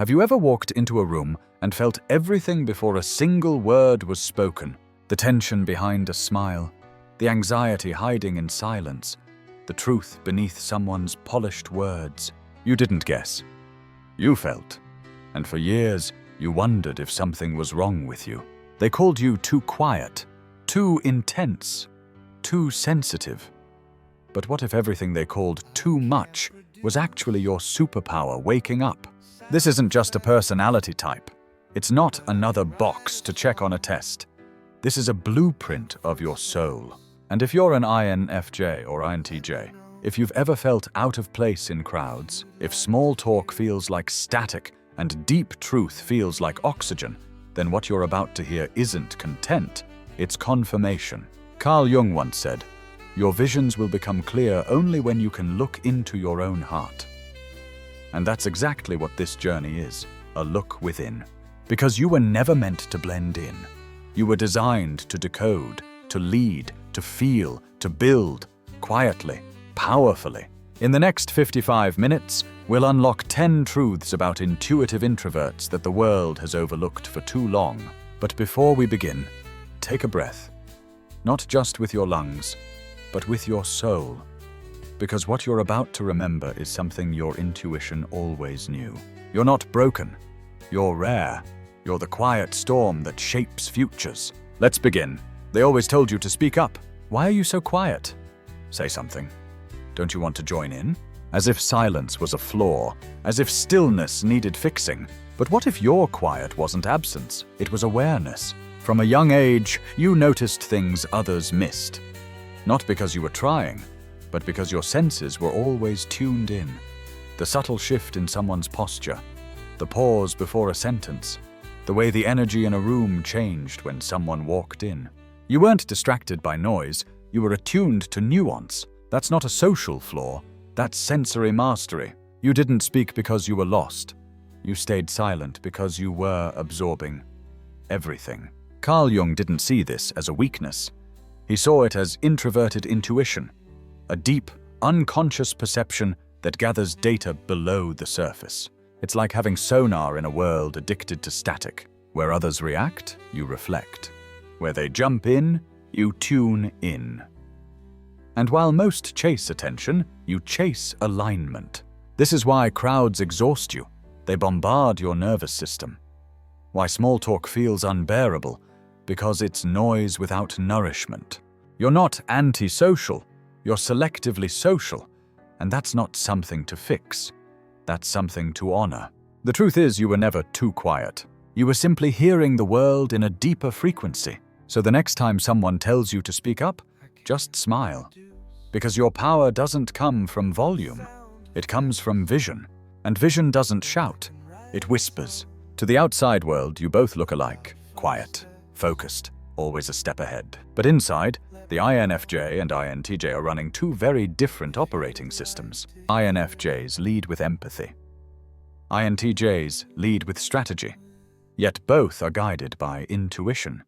Have you ever walked into a room and felt everything before a single word was spoken? The tension behind a smile, the anxiety hiding in silence, the truth beneath someone's polished words. You didn't guess. You felt. And for years, you wondered if something was wrong with you. They called you too quiet, too intense, too sensitive. But what if everything they called too much was actually your superpower waking up? This isn't just a personality type. It's not another box to check on a test. This is a blueprint of your soul. And if you're an INFJ or INTJ, if you've ever felt out of place in crowds, if small talk feels like static and deep truth feels like oxygen, then what you're about to hear isn't content, it's confirmation. Carl Jung once said, "Your visions will become clear only when you can look into your own heart." And that's exactly what this journey is, a look within. Because you were never meant to blend in. You were designed to decode, to lead, to feel, to build, quietly, powerfully. In the next 55 minutes, we'll unlock 10 truths about intuitive introverts that the world has overlooked for too long. But before we begin, take a breath. Not just with your lungs, but with your soul. Because what you're about to remember is something your intuition always knew. You're not broken. You're rare. You're the quiet storm that shapes futures. Let's begin. They always told you to speak up. Why are you so quiet? Say something. Don't you want to join in? As if silence was a flaw, as if stillness needed fixing. But what if your quiet wasn't absence? It was awareness. From a young age, you noticed things others missed. Not because you were trying, but because your senses were always tuned in. The subtle shift in someone's posture, the pause before a sentence, the way the energy in a room changed when someone walked in. You weren't distracted by noise, you were attuned to nuance. That's not a social flaw, that's sensory mastery. You didn't speak because you were lost. You stayed silent because you were absorbing everything. Carl Jung didn't see this as a weakness. He saw it as introverted intuition, a deep, unconscious perception that gathers data below the surface. It's like having sonar in a world addicted to static. Where others react, you reflect. Where they jump in, you tune in. And while most chase attention, you chase alignment. This is why crowds exhaust you. They bombard your nervous system. Why small talk feels unbearable, because it's noise without nourishment. You're not antisocial, you're selectively social, and that's not something to fix. That's something to honor. The truth is, you were never too quiet. You were simply hearing the world in a deeper frequency. So the next time someone tells you to speak up, just smile. Because your power doesn't come from volume. It comes from vision. And vision doesn't shout. It whispers. To the outside world, you both look alike. Quiet, focused, always a step ahead. But inside, the INFJ and INTJ are running two very different operating systems. INFJs lead with empathy. INTJs lead with strategy. Yet both are guided by intuition.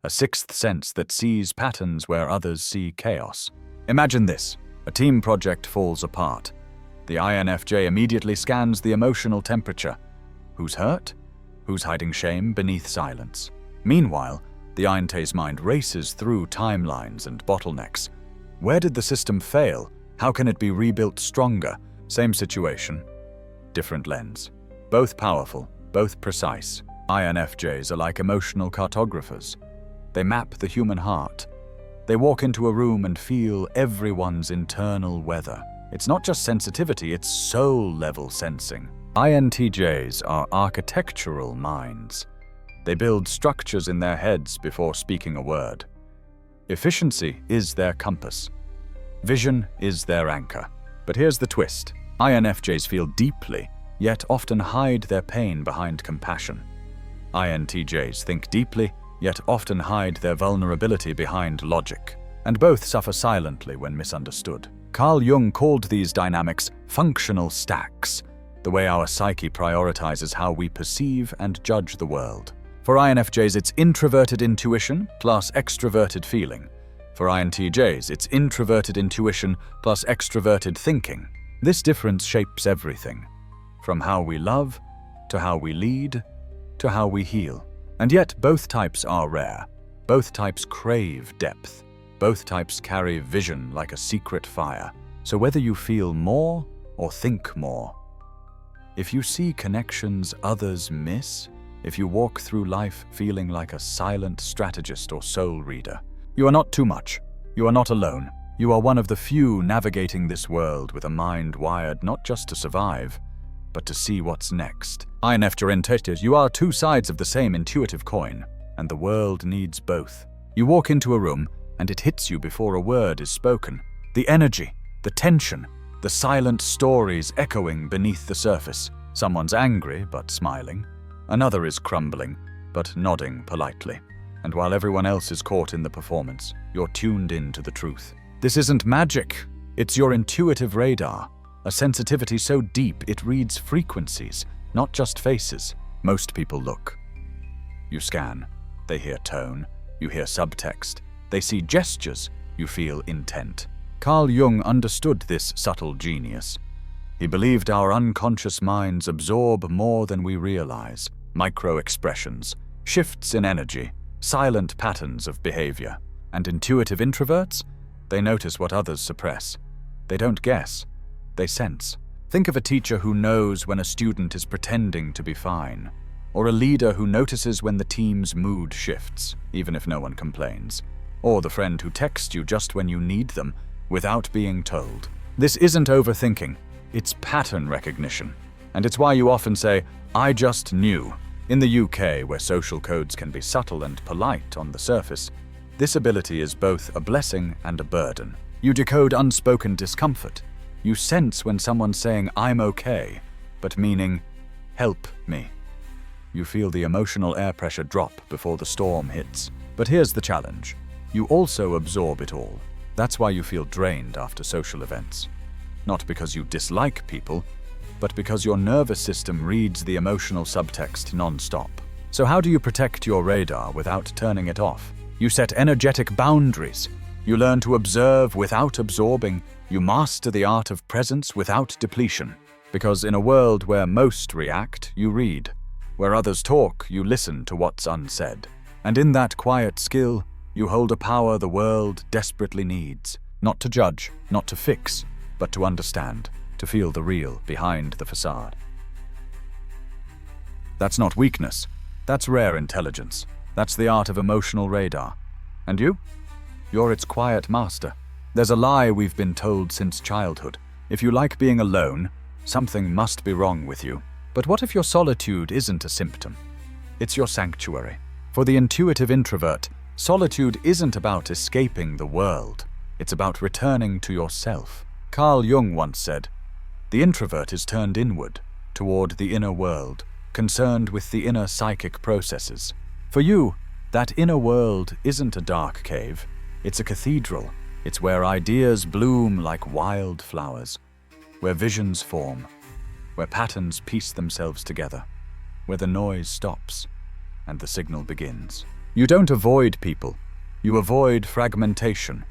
A sixth sense that sees patterns where others see chaos. Imagine this. A team project falls apart. The INFJ immediately scans the emotional temperature. Who's hurt? Who's hiding shame beneath silence? Meanwhile, the INTJ's mind races through timelines and bottlenecks. Where did the system fail? How can it be rebuilt stronger? Same situation, different lens. Both powerful, both precise. INFJs are like emotional cartographers. They map the human heart. They walk into a room and feel everyone's internal weather. It's not just sensitivity, it's soul-level sensing. INTJs are architectural minds. They build structures in their heads before speaking a word. Efficiency is their compass. Vision is their anchor. But here's the twist. INFJs feel deeply, yet often hide their pain behind compassion. INTJs think deeply, yet often hide their vulnerability behind logic. And both suffer silently when misunderstood. Carl Jung called these dynamics functional stacks, the way our psyche prioritizes how we perceive and judge the world. For INFJs, it's introverted intuition plus extroverted feeling. For INTJs, it's introverted intuition plus extroverted thinking. This difference shapes everything, from how we love to how we lead, to how we heal. And yet both types are rare. Both types crave depth. Both types carry vision like a secret fire. So whether you feel more or think more, if you see connections others miss, if you walk through life feeling like a silent strategist or soul reader, you are not too much. You are not alone. You are one of the few navigating this world with a mind wired not just to survive, but to see what's next. You are two sides of the same intuitive coin, and the world needs both. You walk into a room, and it hits you before a word is spoken. The energy, the tension, the silent stories echoing beneath the surface. Someone's angry, but smiling. Another is crumbling, but nodding politely. And while everyone else is caught in the performance, you're tuned in to the truth. This isn't magic. It's your intuitive radar. A sensitivity so deep it reads frequencies, not just faces. Most people look. You scan. They hear tone. You hear subtext. They see gestures. You feel intent. Carl Jung understood this subtle genius. He believed our unconscious minds absorb more than we realize. Micro-expressions, shifts in energy, silent patterns of behavior. And intuitive introverts? They notice what others suppress. They don't guess. They sense. Think of a teacher who knows when a student is pretending to be fine, or a leader who notices when the team's mood shifts, even if no one complains, or the friend who texts you just when you need them without being told. This isn't overthinking, it's pattern recognition. And it's why you often say, "I just knew." In the UK, where social codes can be subtle and polite on the surface, this ability is both a blessing and a burden. You decode unspoken discomfort. You sense when someone's saying, "I'm okay," but meaning, "Help me." You feel the emotional air pressure drop before the storm hits. But here's the challenge. You also absorb it all. That's why you feel drained after social events. Not because you dislike people, but because your nervous system reads the emotional subtext non-stop. So how do you protect your radar without turning it off? You set energetic boundaries. You learn to observe without absorbing. You master the art of presence without depletion. Because in a world where most react, you read. Where others talk, you listen to what's unsaid. And in that quiet skill, you hold a power the world desperately needs. Not to judge, not to fix, but to understand, to feel the real behind the facade. That's not weakness. That's rare intelligence. That's the art of emotional radar. And you? You're its quiet master. There's a lie we've been told since childhood. If you like being alone, something must be wrong with you. But what if your solitude isn't a symptom? It's your sanctuary. For the intuitive introvert, solitude isn't about escaping the world. It's about returning to yourself. Carl Jung once said, "The introvert is turned inward, toward the inner world, concerned with the inner psychic processes." For you, that inner world isn't a dark cave. It's a cathedral. It's where ideas bloom like wild flowers, where visions form, where patterns piece themselves together, where the noise stops and the signal begins. You don't avoid people. You avoid fragmentation,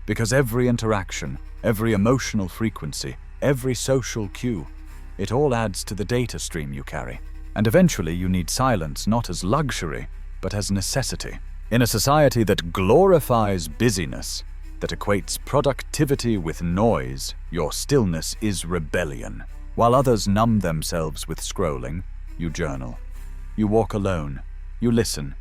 because every interaction, every emotional frequency, every social cue, it all adds to the data stream you carry. And eventually you need silence not as luxury, but as necessity. In a society that glorifies busyness, that equates productivity with noise, your stillness is rebellion. While others numb themselves with scrolling, you journal. You walk alone. You listen,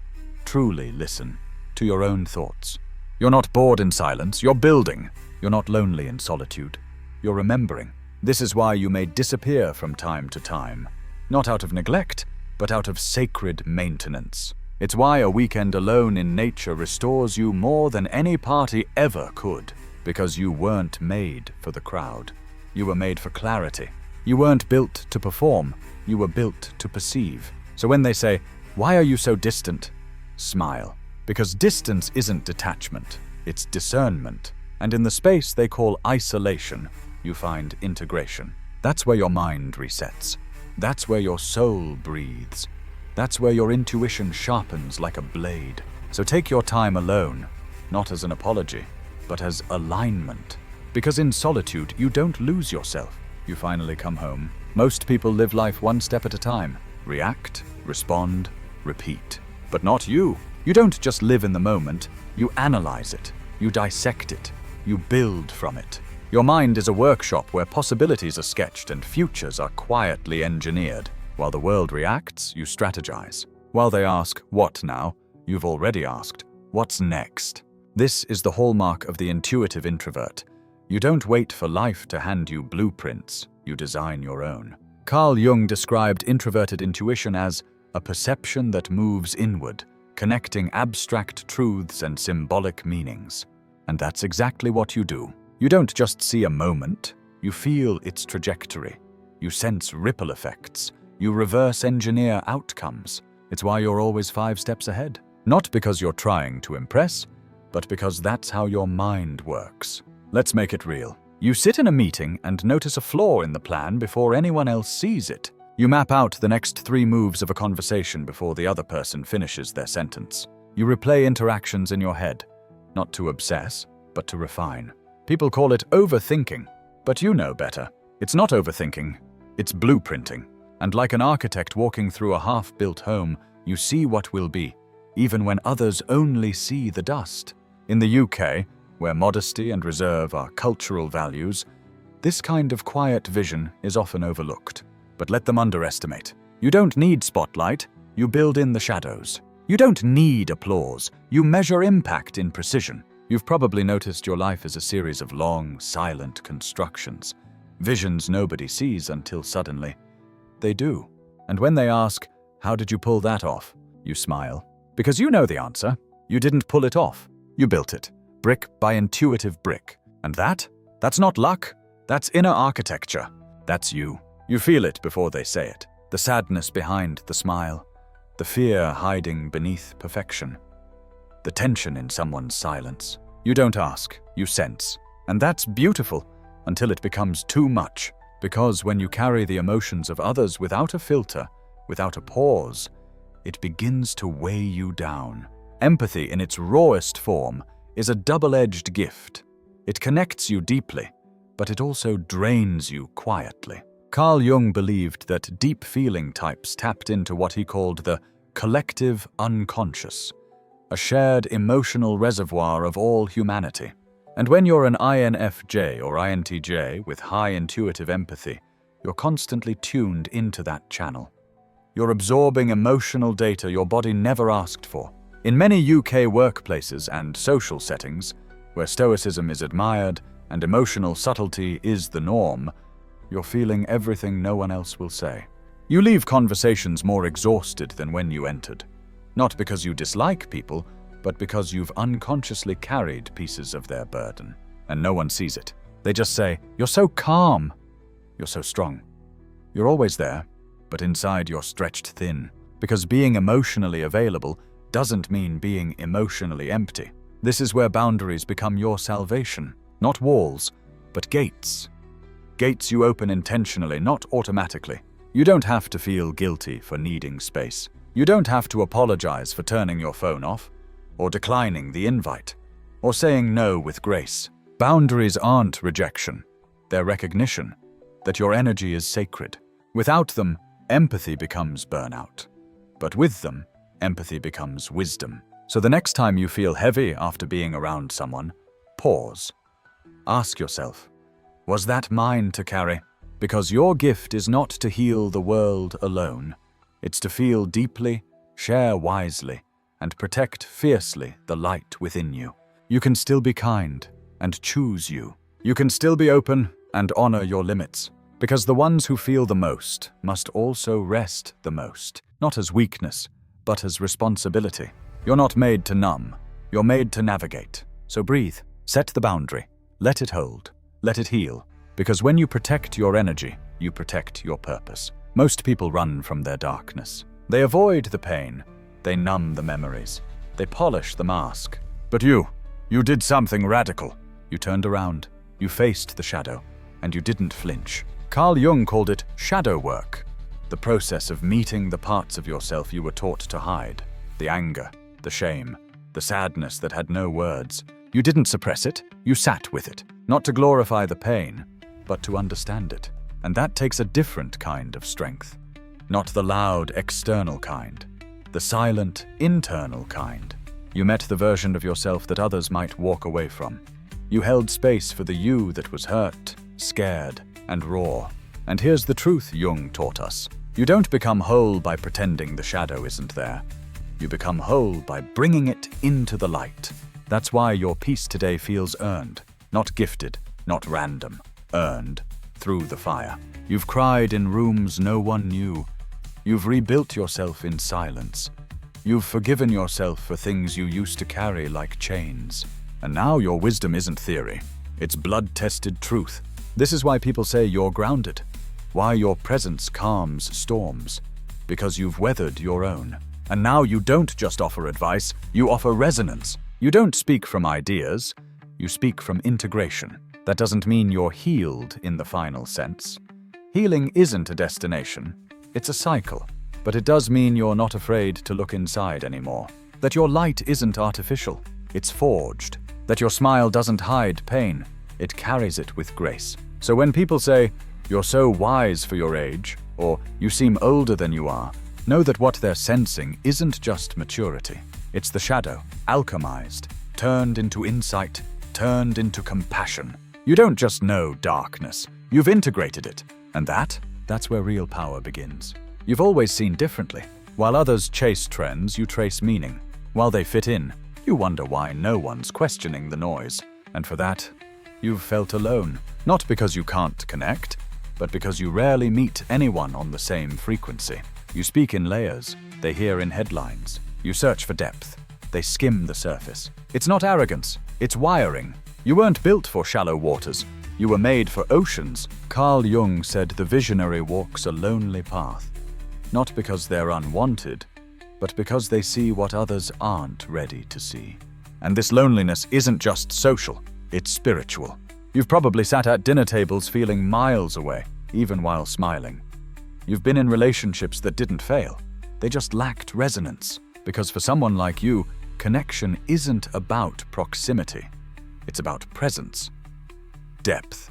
truly listen, to your own thoughts. You're not bored in silence, you're building. You're not lonely in solitude. You're remembering. This is why you may disappear from time to time. Not out of neglect, but out of sacred maintenance. It's why a weekend alone in nature restores you more than any party ever could. Because you weren't made for the crowd. You were made for clarity. You weren't built to perform. You were built to perceive. So when they say, "Why are you so distant?" smile. Because distance isn't detachment. It's discernment. And in the space they call isolation, you find integration. That's where your mind resets. That's where your soul breathes. That's where your intuition sharpens like a blade. So take your time alone, not as an apology, but as alignment. Because in solitude, you don't lose yourself. You finally come home. Most people live life one step at a time. React, respond, repeat. But not you. You don't just live in the moment, you analyze it, you dissect it, you build from it. Your mind is a workshop where possibilities are sketched and futures are quietly engineered. While the world reacts, you strategize. While they ask, "What now?" you've already asked, "What's next?" This is the hallmark of the intuitive introvert. You don't wait for life to hand you blueprints, you design your own. Carl Jung described introverted intuition as a perception that moves inward, connecting abstract truths and symbolic meanings. And that's exactly what you do. You don't just see a moment, you feel its trajectory. You sense ripple effects. You reverse engineer outcomes. It's why you're always 5 steps ahead. Not because you're trying to impress, but because that's how your mind works. Let's make it real. You sit in a meeting and notice a flaw in the plan before anyone else sees it. You map out the next 3 moves of a conversation before the other person finishes their sentence. You replay interactions in your head, not to obsess, but to refine. People call it overthinking, but you know better. It's not overthinking, it's blueprinting. And like an architect walking through a half-built home, you see what will be, even when others only see the dust. In the UK, where modesty and reserve are cultural values, this kind of quiet vision is often overlooked. But let them underestimate. You don't need spotlight, you build in the shadows. You don't need applause, you measure impact in precision. You've probably noticed your life is a series of long, silent constructions. Visions nobody sees until suddenly they do. And when they ask, "How did you pull that off?" you smile. Because you know the answer. You didn't pull it off. You built it, brick by intuitive brick. And that's not luck. That's inner architecture. That's you. You feel it before they say it. The sadness behind the smile. The fear hiding beneath perfection. The tension in someone's silence. You don't ask, you sense. And that's beautiful until it becomes too much. Because when you carry the emotions of others without a filter, without a pause, it begins to weigh you down. Empathy in its rawest form is a double-edged gift. It connects you deeply, but it also drains you quietly. Carl Jung believed that deep feeling types tapped into what he called the collective unconscious, a shared emotional reservoir of all humanity. And when you're an INFJ or INTJ with high intuitive empathy, you're constantly tuned into that channel. You're absorbing emotional data your body never asked for. In many UK workplaces and social settings, where stoicism is admired and emotional subtlety is the norm, you're feeling everything no one else will say. You leave conversations more exhausted than when you entered. Not because you dislike people, but because you've unconsciously carried pieces of their burden. And no one sees it. They just say, "You're so calm. You're so strong. You're always there, but inside you're stretched thin." Because being emotionally available doesn't mean being emotionally empty. This is where boundaries become your salvation. Not walls, but gates. Gates you open intentionally, not automatically. You don't have to feel guilty for needing space. You don't have to apologize for turning your phone off, or declining the invite, or saying no with grace. Boundaries aren't rejection. They're recognition that your energy is sacred. Without them, empathy becomes burnout. But with them, empathy becomes wisdom. So the next time you feel heavy after being around someone, pause. Ask yourself, was that mine to carry? Because your gift is not to heal the world alone. It's to feel deeply, share wisely, and protect fiercely the light within you. You can still be kind and choose you. You can still be open and honor your limits. Because the ones who feel the most must also rest the most. Not as weakness, but as responsibility. You're not made to numb. You're made to navigate. So breathe. Set the boundary. Let it hold. Let it heal. Because when you protect your energy, you protect your purpose. Most people run from their darkness. They avoid the pain. They numb the memories. They polish the mask. But you did something radical. You turned around. You faced the shadow. And you didn't flinch. Carl Jung called it shadow work. The process of meeting the parts of yourself you were taught to hide. The anger, the shame, the sadness that had no words. You didn't suppress it. You sat with it. Not to glorify the pain, but to understand it. And that takes a different kind of strength. Not the loud, external kind. The silent, internal kind. You met the version of yourself that others might walk away from. You held space for the you that was hurt, scared, and raw. And here's the truth Jung taught us. You don't become whole by pretending the shadow isn't there. You become whole by bringing it into the light. That's why your peace today feels earned, not gifted, not random, earned through the fire. You've cried in rooms no one knew. You've rebuilt yourself in silence. You've forgiven yourself for things you used to carry like chains. And now your wisdom isn't theory. It's blood-tested truth. This is why people say you're grounded. Why your presence calms storms. Because you've weathered your own. And now you don't just offer advice, you offer resonance. You don't speak from ideas, you speak from integration. That doesn't mean you're healed in the final sense. Healing isn't a destination, it's a cycle. But it does mean you're not afraid to look inside anymore. That your light isn't artificial, it's forged. That your smile doesn't hide pain, it carries it with grace. So when people say, "You're so wise for your age," or "You seem older than you are," know that what they're sensing isn't just maturity. It's the shadow, alchemized, turned into insight, turned into compassion. You don't just know darkness, you've integrated it. And that's where real power begins. You've always seen differently. While others chase trends, you trace meaning. While they fit in, you wonder why no one's questioning the noise. And for that, you've felt alone. Not because you can't connect, but because you rarely meet anyone on the same frequency. You speak in layers, they hear in headlines. You search for depth, they skim the surface. It's not arrogance, it's wiring. You weren't built for shallow waters, you were made for oceans. Carl Jung said the visionary walks a lonely path. Not because they're unwanted, but because they see what others aren't ready to see. And this loneliness isn't just social, it's spiritual. You've probably sat at dinner tables feeling miles away, even while smiling. You've been in relationships that didn't fail. They just lacked resonance. Because for someone like you, connection isn't about proximity. It's about presence, depth,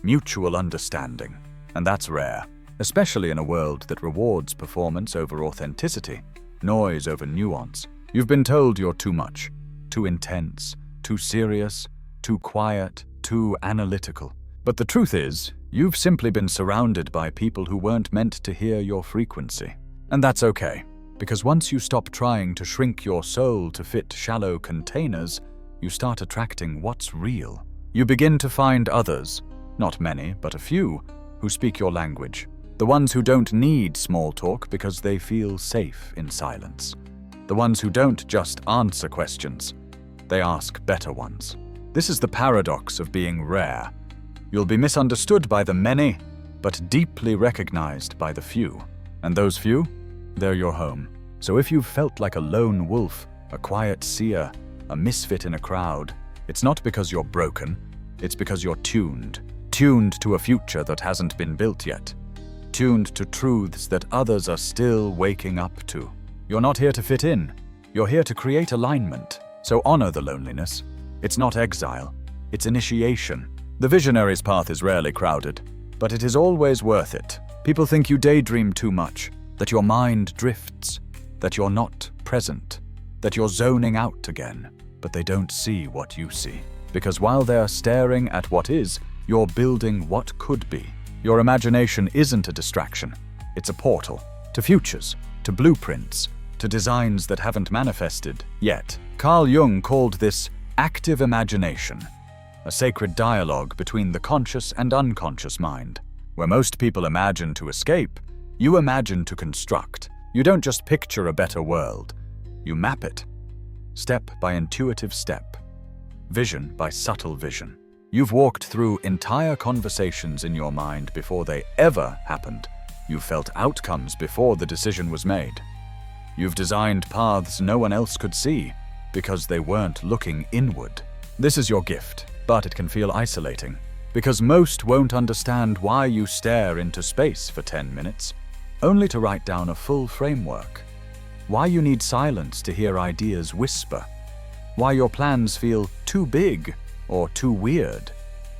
mutual understanding. And that's rare, especially in a world that rewards performance over authenticity, noise over nuance. You've been told you're too much, too intense, too serious, too quiet, too analytical. But the truth is, you've simply been surrounded by people who weren't meant to hear your frequency. And that's okay, because once you stop trying to shrink your soul to fit shallow containers, you start attracting what's real. You begin to find others, not many, but a few, who speak your language. The ones who don't need small talk because they feel safe in silence. The ones who don't just answer questions, they ask better ones. This is the paradox of being rare. You'll be misunderstood by the many, but deeply recognized by the few. And those few, they're your home. So if you've felt like a lone wolf, a quiet seer, a misfit in a crowd, it's not because you're broken, it's because you're tuned to a future that hasn't been built yet, tuned to truths that others are still waking up to. You're not here to fit in, you're here to create alignment. So honor the loneliness. It's not exile, it's initiation. The visionary's path is rarely crowded, but it is always worth it. People think you daydream too much, that your mind drifts, that you're not present, that you're zoning out again, but they don't see what you see. Because while they're staring at what is, you're building what could be. Your imagination isn't a distraction, it's a portal to futures, to blueprints, to designs that haven't manifested yet. Carl Jung called this active imagination, a sacred dialogue between the conscious and unconscious mind. Where most people imagine to escape, you imagine to construct. You don't just picture a better world, you map it, step by intuitive step, vision by subtle vision. You've walked through entire conversations in your mind before they ever happened. You've felt outcomes before the decision was made. You've designed paths no one else could see because they weren't looking inward. This is your gift, but it can feel isolating because most won't understand why you stare into space for 10 minutes, only to write down a full framework. Why you need silence to hear ideas whisper. Why your plans feel too big or too weird,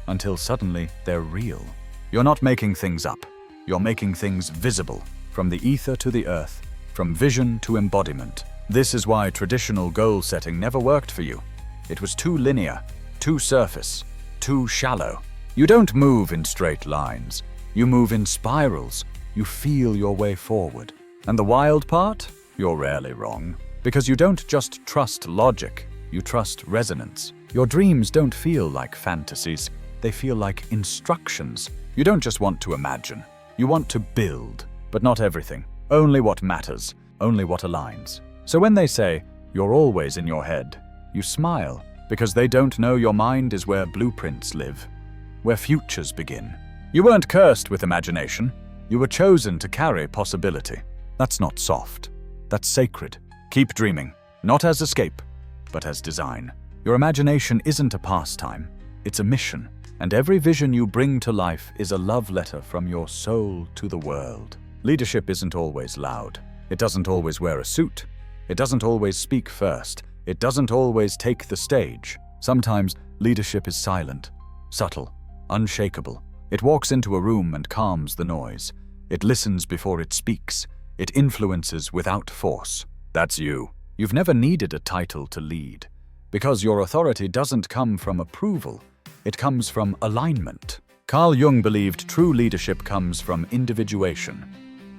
until suddenly they're real. You're not making things up, you're making things visible. from the ether to the earth, from vision to embodiment. This is why traditional goal setting never worked for you. It was too linear, too surface, too shallow. You don't move in straight lines. You move in spirals. You feel your way forward. And the wild part? You're rarely wrong. Because you don't just trust logic, you trust resonance. Your dreams don't feel like fantasies. They feel like instructions. You don't just want to imagine. You want to build. But not everything. Only what matters. Only what aligns. So when they say, "You're always in your head," you smile, because they don't know your mind is where blueprints live, where futures begin. You weren't cursed with imagination. You were chosen to carry possibility. That's not soft. That's sacred. Keep dreaming, not as escape, but as design. Your imagination isn't a pastime. It's a mission. And every vision you bring to life is a love letter from your soul to the world. Leadership isn't always loud. It doesn't always wear a suit. It doesn't always speak first. It doesn't always take the stage. Sometimes leadership is silent, subtle, unshakable. It walks into a room and calms the noise. It listens before it speaks. It influences without force. That's you. You've never needed a title to lead, because your authority doesn't come from approval. It comes from alignment. Carl Jung believed true leadership comes from individuation,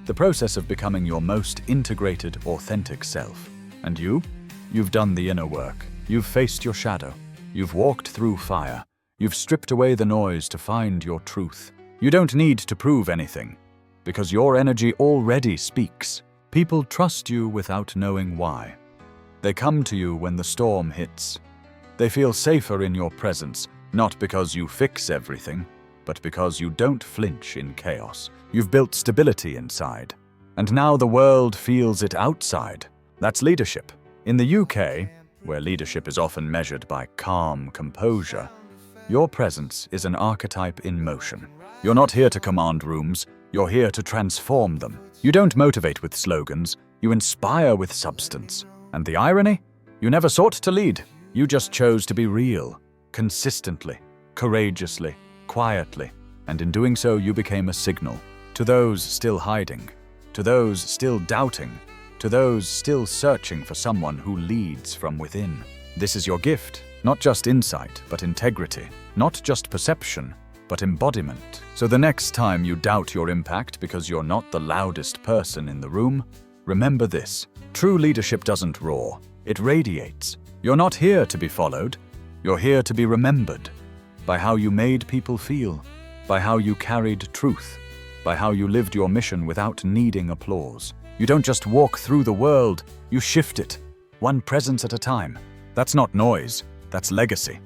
the process of becoming your most integrated, authentic self. And you've done the inner work. You've faced your shadow. You've walked through fire. You've stripped away the noise to find your truth. You don't need to prove anything, because your energy already speaks. People trust you without knowing why. They come to you when the storm hits. They feel safer in your presence, not because you fix everything, but because you don't flinch in chaos. You've built stability inside, and now the world feels it outside. That's leadership. In the UK, where leadership is often measured by calm composure, your presence is an archetype in motion. You're not here to command rooms, you're here to transform them. You don't motivate with slogans, you inspire with substance. And the irony? You never sought to lead. You just chose to be real, consistently, courageously, quietly. And in doing so, you became a signal to those still hiding, to those still doubting, to those still searching for someone who leads from within. This is your gift, not just insight, but integrity, not just perception, but embodiment. So the next time you doubt your impact because you're not the loudest person in the room, remember this: true leadership doesn't roar, it radiates. You're not here to be followed, you're here to be remembered by how you made people feel, by how you carried truth, by how you lived your mission without needing applause. You don't just walk through the world, you shift it, one presence at a time. That's not noise, that's legacy.